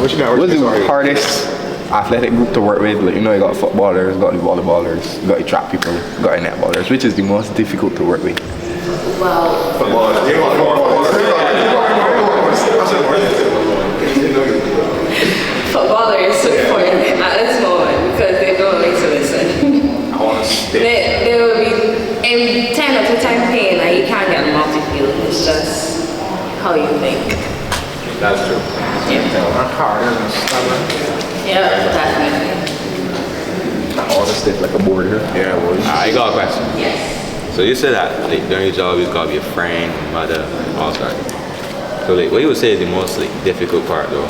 What you got? What's the hardest athletic group to work with? Like, you know, you got footballers, you got the volleyballers, you got the track people, you got the netballers. Which is the most difficult to work with? Well, Footballers. Footballers for at this moment because they don't like to listen. They will be in 10 out of 10 pain and you can't get them off the field. It's just how you think. That's true. Work harder and stubborn. Yeah, definitely. All the stuff like a board here. Yeah, boy. I got a question. Yes. So you said that like, during your job you gotta be a friend, mother, all that. So like, what you would say is the most like difficult part though?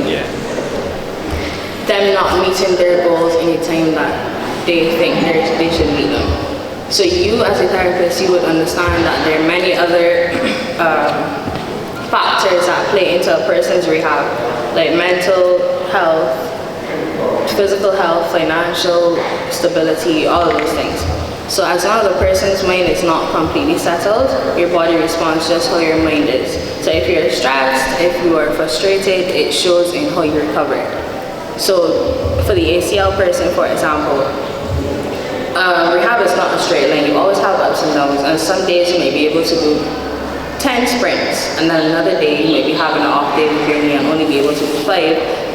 Yeah. Them not meeting their goals anytime that they think they should meet them. So you as a therapist, you would understand that there are many other factors that play into a person's rehab, like mental health, physical health, financial stability, all of those things. So as long as a person's mind is not completely settled, your body responds just how your mind is. So if you're stressed, if you are frustrated, it shows in how you recover. So for the ACL person, for example, rehab is not a straight line. You always have ups and downs, and some days you may be able to do 10 sprints, and then another day you may be having an off day with your knee and only be able to do 5,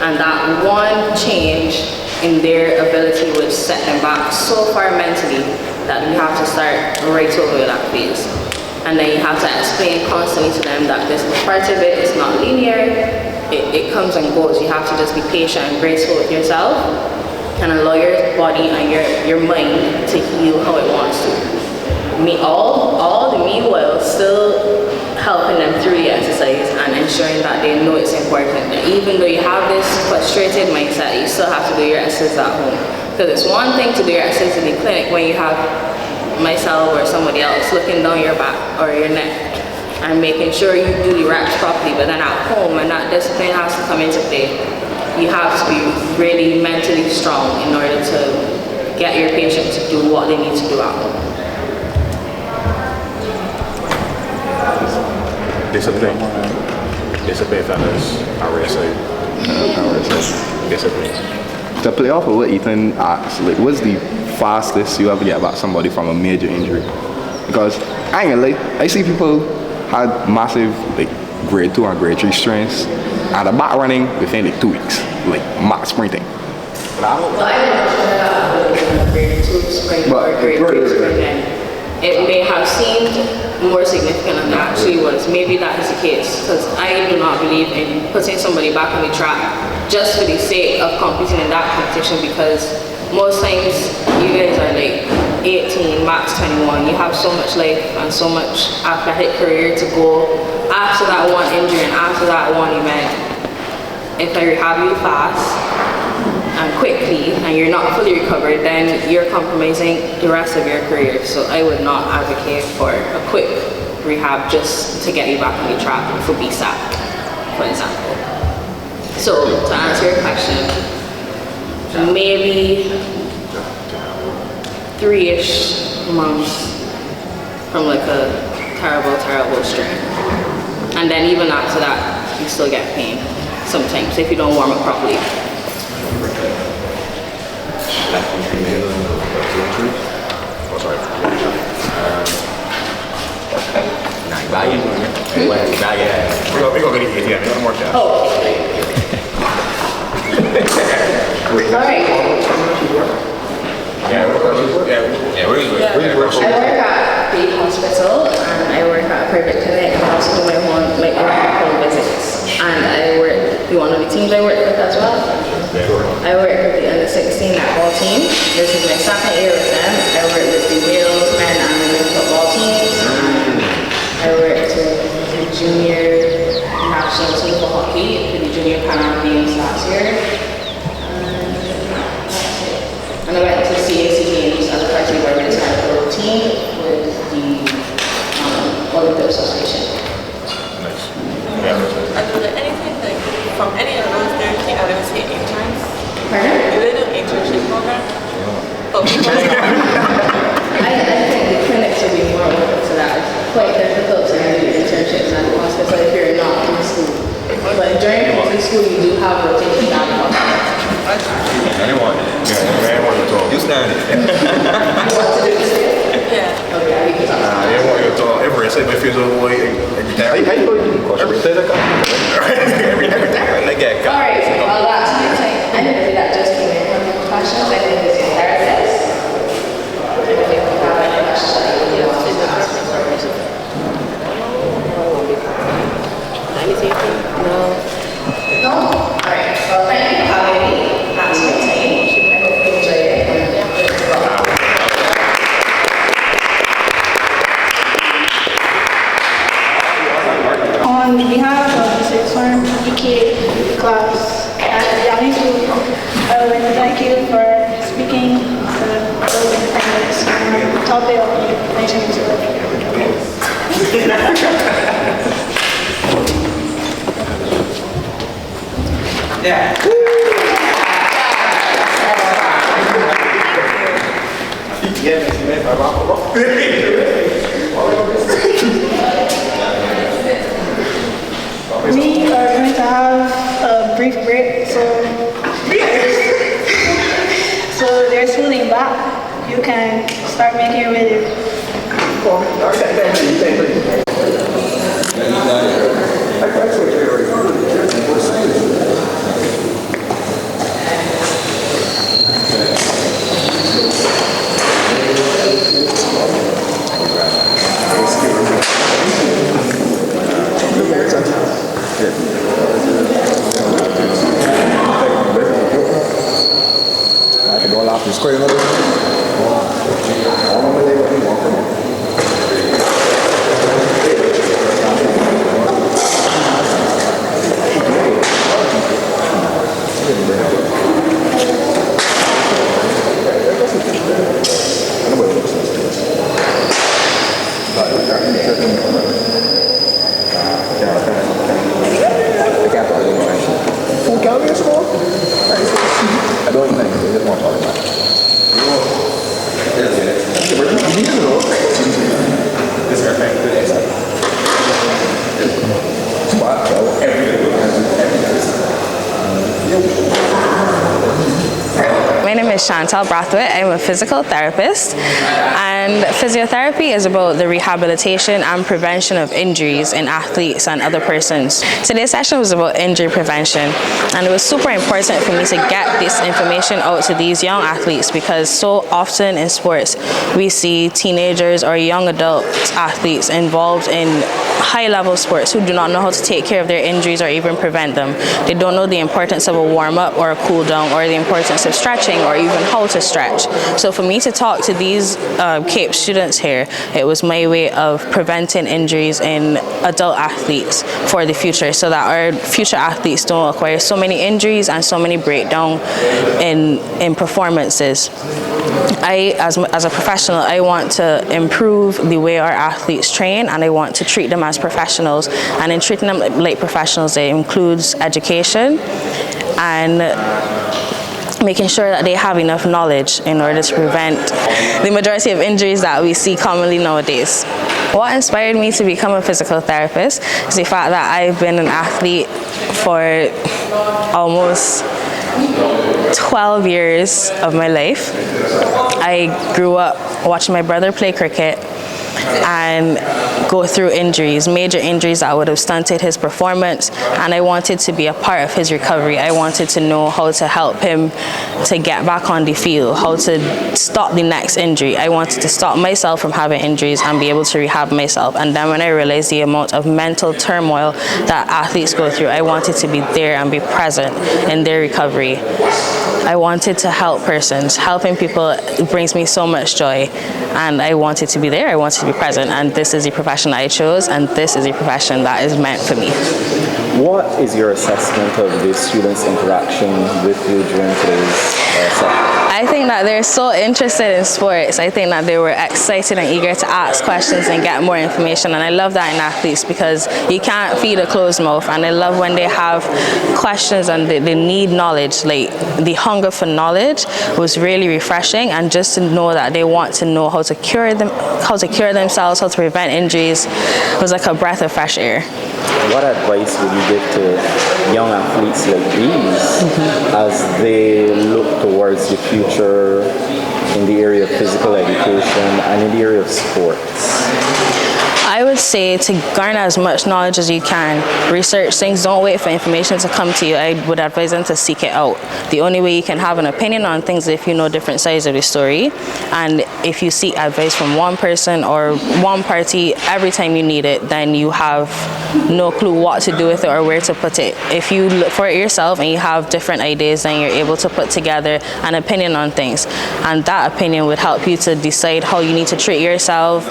and that one change in their ability would set them back so far mentally that we have to start right over that phase. And then you have to explain constantly to them that this is part of it, it's not linear, it comes and goes. You have to just be patient and graceful with yourself and allow your body and your mind to heal how it wants to. All the meanwhile still helping them through the exercise and ensuring that they know it's important. That even though you have this frustrated mindset, you still have to do your exercise at home. Because it's one thing to do your exercise in the clinic when you have myself or somebody else looking down your back or your neck and making sure you do the reps properly, but then at home, and that discipline has to come into play. You have to be really mentally strong in order to get your patient to do what they need to do at home. Discipline. Discipline, fellas. I really say. Discipline. To play off of what Ethan asked, like, what's the fastest you ever get about somebody from a major injury? Because I ain't gonna lie, I see people had massive like grade 2 and grade 3 strengths and a back running within like 2 weeks, like max sprinting. Well, I didn't know grade 2 sprint or grade 3 sprint then. It may have seemed more significant than it actually was. Maybe that is the case, because I do not believe in putting somebody back on the track just for the sake of competing in that competition, because most times you guys are like 18, max 21. You have so much life and so much athletic career to go after that one injury and after that one event. If I rehab you fast and quickly and you're not fully recovered, then you're compromising the rest of your career. So I would not advocate for a quick rehab just to get you back on the track for BSAP, for example. So to answer your question, maybe 3-ish months from like a terrible strain. And then even after that, you still get pain sometimes if you don't warm up properly. We're gonna get it, yeah, more time. Oh, all right. Yeah, where is it? I work at the hospital and I work at a private clinic and I also do my own visits. And I work, you want to know the teams I work with as well? I work with the under 16 netball team. This is my second year with them. I work with the male, men and women football teams. I worked with the junior national team for hockey for the junior Pan Am Games last year. And I went to CXC Games as a part of the Barbados team with the Olympic Association. Nice. And do they anything like from any of those there can I would say interns? Pardon? Do they do internship program? For people? I think the clinics would be more open to that. It's quite difficult to do internships at the hospital if you're not in school. But during school you do have rotation down the hospital. Anyone? You stand it. You want to do this? Yeah. Okay. They want you to talk every say my feels over way every time. How you going to do question? Say that every time. Like that. All right. Well, that's my time. And if that just came in from the questions, I think this is therapist. And if you have any questions that you need to ask me. No. No? All right. Well, thank you for having me. That's my time. I hope you enjoyed it. On behalf of the sixth form EK class at the Alleyne School, I would like to thank you for speaking to those in attendance on the topic of Yeah. We are going to have a brief break, so there's cooling back. You can start making your way there. I can go off the screen. I don't think they just want to talk about it. My name is Chantelle Brathwaite. I'm a physical therapist, and physiotherapy is about the rehabilitation and prevention of injuries in athletes and other persons. Today's session was about injury prevention, and it was super important for me to get this information out to these young athletes, because so often in sports we see teenagers or young adult athletes involved in high-level sports who do not know how to take care of their injuries or even prevent them. They don't know the importance of a warm-up or a cool-down, or the importance of stretching, or even how to stretch. So for me to talk to these CAPE students here, it was my way of preventing injuries in adult athletes for the future, so that our future athletes don't acquire so many injuries and so many breakdown in performances. As a professional, I want to improve the way our athletes train, and I want to treat them as professionals. And in treating them like professionals, it includes education and making sure that they have enough knowledge in order to prevent the majority of injuries that we see commonly nowadays. What inspired me to become a physical therapist is the fact that I've been an athlete for almost 12 years of my life. I grew up watching my brother play cricket and go through injuries, major injuries that would have stunted his performance, and I wanted to be a part of his recovery. I wanted to know how to help him to get back on the field, how to stop the next injury. I wanted to stop myself from having injuries and be able to rehab myself. And then when I realized the amount of mental turmoil that athletes go through, I wanted to be there and be present in their recovery. I wanted to help persons. Helping people brings me so much joy, and I wanted to be there. I wanted to be present, and this is the profession I chose, and this is a profession that is meant for me. What is your assessment of the students' interaction with you during today's session? I think that they're so interested in sports. I think that they were excited and eager to ask questions and get more information, and I love that in athletes, because you can't feed a closed mouth, and I love when they have questions and they need knowledge. Like, the hunger for knowledge was really refreshing, and just to know that they want to know how to cure themselves, how to prevent injuries, was like a breath of fresh air. What advice would you give to young athletes like these as they look towards the future in the area of physical education and in the area of sports? I would say to garner as much knowledge as you can. Research things, don't wait for information to come to you. I would advise them to seek it out. The only way you can have an opinion on things is if you know different sides of the story, and if you seek advice from one person or one party every time you need it, then you have no clue what to do with it or where to put it. If you look for it yourself and you have different ideas, then you're able to put together an opinion on things, and that opinion would help you to decide how you need to treat yourself,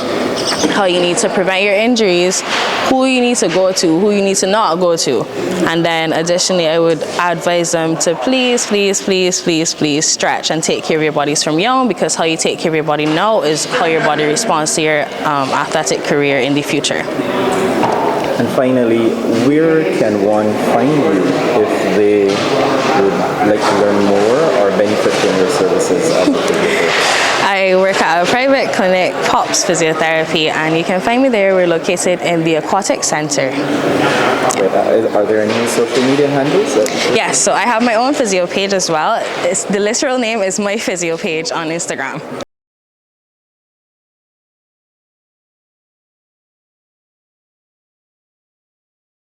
how you need to prevent your injuries, who you need to go to, who you need to not go to. And then additionally, I would advise them to please stretch and take care of your bodies from young, because how you take care of your body now is how your body responds to your athletic career in the future. And finally, where can one find you if they would like to learn more or benefit from your services as a physiotherapist? I work at a private clinic, POPS Physiotherapy, and you can find me there. We're located in the Aquatic Center. Are there any social media handles? Yes, so I have my own physio page as well. The literal name is My Physio Page on Instagram.